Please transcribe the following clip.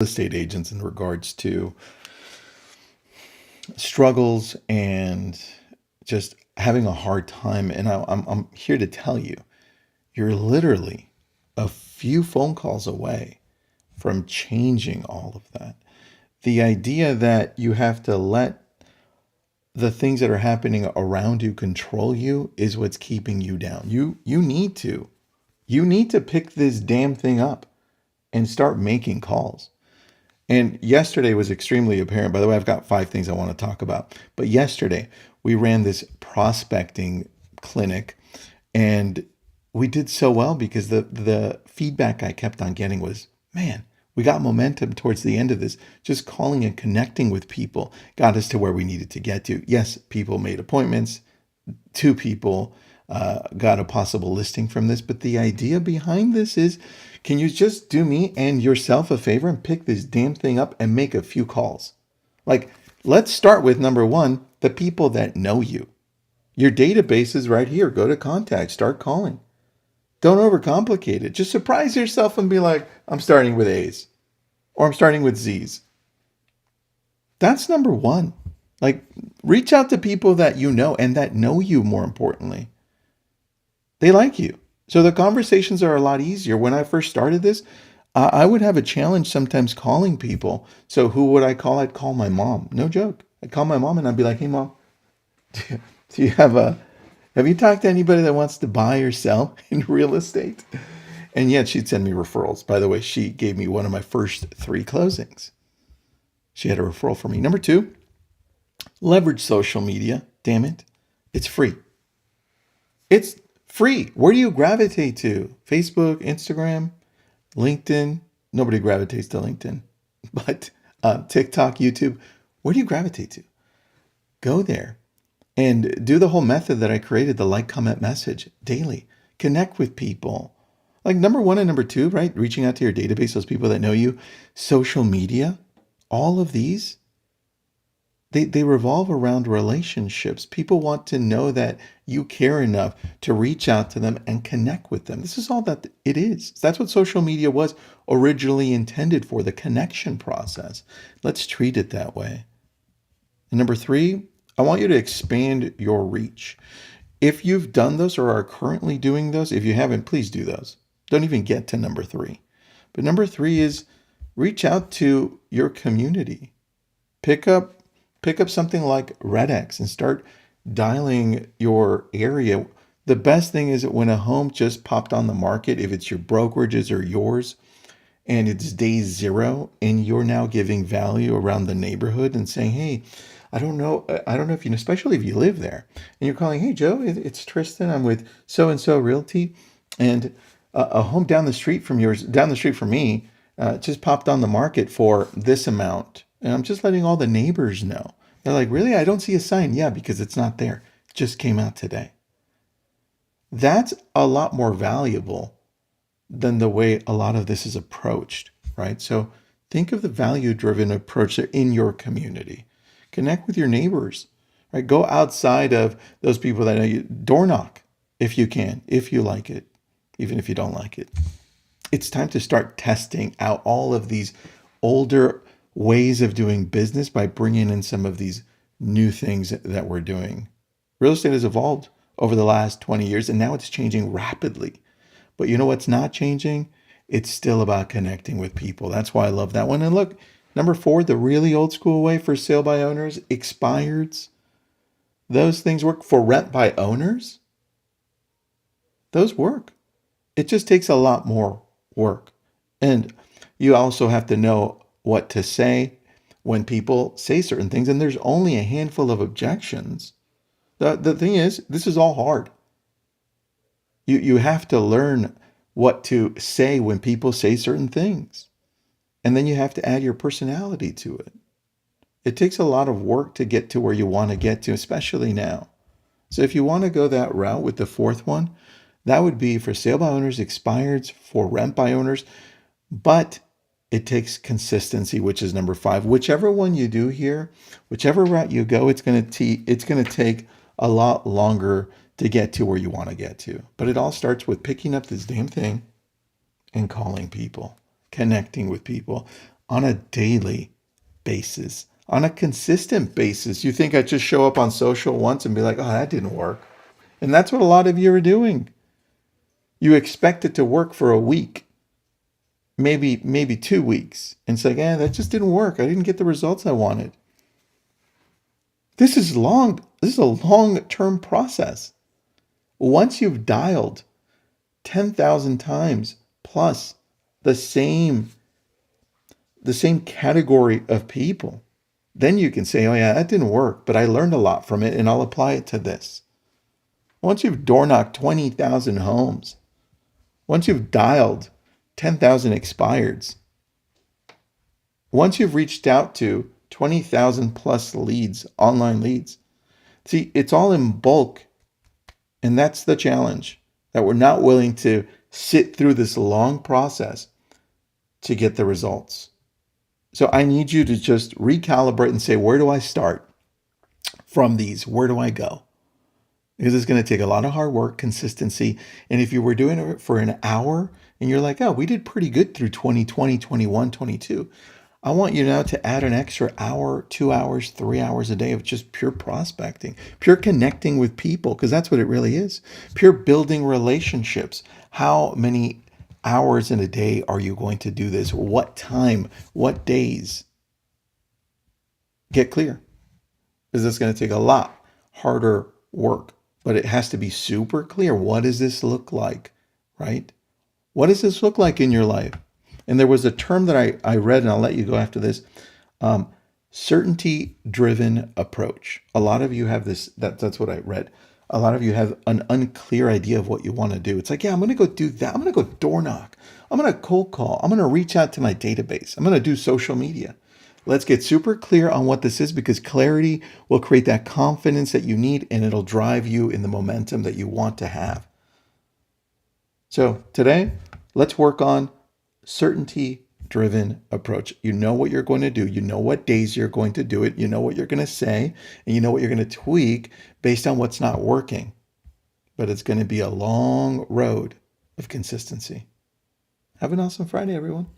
estate agents in regards to struggles and just having a hard time. And I'm here to tell you, you're literally a few phone calls away from changing all of that. The idea that you have to let the things that are happening around you control you is what's keeping you down. You need to pick this damn thing up and start making calls. And yesterday was extremely apparent. By the way, I've got 5 things I want to talk about. But yesterday, we ran this prospecting clinic, and we did so well because the feedback I kept on getting was, man, we got momentum towards the end of this. Just calling and connecting with people got us to where we needed to get to. Yes, people made appointments. 2 people got a possible listing from this. But the idea behind this is, can you just do me and yourself a favor and pick this damn thing up and make a few calls? Like, let's start with number one, the people that know you. Your database is right here. Go to contact, start calling. Don't overcomplicate it. Just surprise yourself and be like, I'm starting with A's or I'm starting with Z's. That's number one. Like, reach out to people that you know and that know you, more importantly. They like you. So the conversations are a lot easier. When I first started this, I would have a challenge sometimes calling people. So who would I call? I'd call my mom. No joke. I'd call my mom and I'd be like, hey, mom, do you have you talked to anybody that wants to buy or sell in real estate? And yet she'd send me referrals. By the way, she gave me one of my first 3 closings. She had a referral for me. Number 2, leverage social media. Damn it. It's free. It's free. Where do you gravitate to? Facebook, Instagram, LinkedIn. Nobody gravitates to LinkedIn, but TikTok, YouTube. Where do you gravitate to? Go there and do the whole method that I created, the like, comment, message daily. Connect with people. Like number 1 and number 2, right? Reaching out to your database, those people that know you, social media, all of these, they revolve around relationships. People want to know that you care enough to reach out to them and connect with them. This is all that it is. That's what social media was originally intended for, the connection process. Let's treat it that way. And number 3, I want you to expand your reach. If you've done those or are currently doing those, if you haven't, please do those. Don't even get to number 3. But number 3 is reach out to your community. Pick up something like RedX and start dialing your area. The best thing is when a home just popped on the market, if it's your brokerages or yours, and it's day 0, and you're now giving value around the neighborhood and saying, hey, I don't know if you know, especially if you live there, and you're calling, hey, Joe, it's Tristan. I'm with so-and-so Realty, and a home down the street from me, just popped on the market for this amount. And I'm just letting all the neighbors know. They're like, really? I don't see a sign. Yeah, because it's not there. It just came out today. That's a lot more valuable than the way a lot of this is approached, right? So think of the value-driven approach in your community. Connect with your neighbors, right? Go outside of those people that know you. Door knock if you can, if you like it, even if you don't like it. It's time to start testing out all of these older ways of doing business by bringing in some of these new things that we're doing. Real estate has evolved over the last 20 years, and now it's changing rapidly. But you know what's not changing? It's still about connecting with people. That's why I love that one. And look, number 4, the really old school way for sale by owners, expireds. Those things work. For rent by owners, those work. It just takes a lot more work. And you also have to know what to say when people say certain things. And there's only a handful of objections. The thing is, this is all hard. You have to learn what to say when people say certain things. And then you have to add your personality to it. It takes a lot of work to get to where you want to get to, especially now. So if you want to go that route with the 4th one, that would be for sale by owners, expireds, for rent by owners. But it takes consistency, which is number 5. Whichever one you do here, whichever route you go, it's going to take a lot longer to get to where you want to get to. But it all starts with picking up this damn thing and calling people, connecting with people. on a daily basis, on a consistent basis. You think I just show up on social once and be like, oh, that didn't work. And that's what a lot of you are doing. You expect it to work for a week, maybe 2 weeks. And it's like, that just didn't work. I didn't get the results I wanted. This is long. This is a long-term process. Once you've dialed 10,000 times plus the same category of people, then you can say, oh yeah, that didn't work, but I learned a lot from it and I'll apply it to this. Once you've door knocked 20,000 homes, once you've dialed 10,000 expireds, once you've reached out to 20,000 plus leads, online leads, see, it's all in bulk. And that's the challenge, that we're not willing to sit through this long process to get the results. So I need you to just recalibrate and say, where do I start from these? Where do I go? Because it's going to take a lot of hard work, consistency. And if you were doing it for an hour and you're like, oh, we did pretty good through 2020, 21, 22. I want you now to add an extra hour, 2 hours, 3 hours a day of just pure prospecting, pure connecting with people, because that's what it really is. Pure building relationships. How many hours in a day are you going to do this? What time? What days? Get clear, because it's going to take a lot harder work, but it has to be super clear. What does this look like, right? What does this look like in your life? And there was a term that I read, and I'll let you go after this. Certainty-driven approach. A lot of you have this, that's what I read. A lot of you have an unclear idea of what you want to do. It's like, yeah, I'm going to go do that. I'm going to go door knock. I'm going to cold call. I'm going to reach out to my database. I'm going to do social media. Let's get super clear on what this is, because clarity will create that confidence that you need, and it'll drive you in the momentum that you want to have. So today, let's work on certainty-driven approach. You know what you're going to do. You know what days you're going to do it. You know what you're going to say, and you know what you're going to tweak based on what's not working. But it's going to be a long road of consistency. Have an awesome Friday, everyone.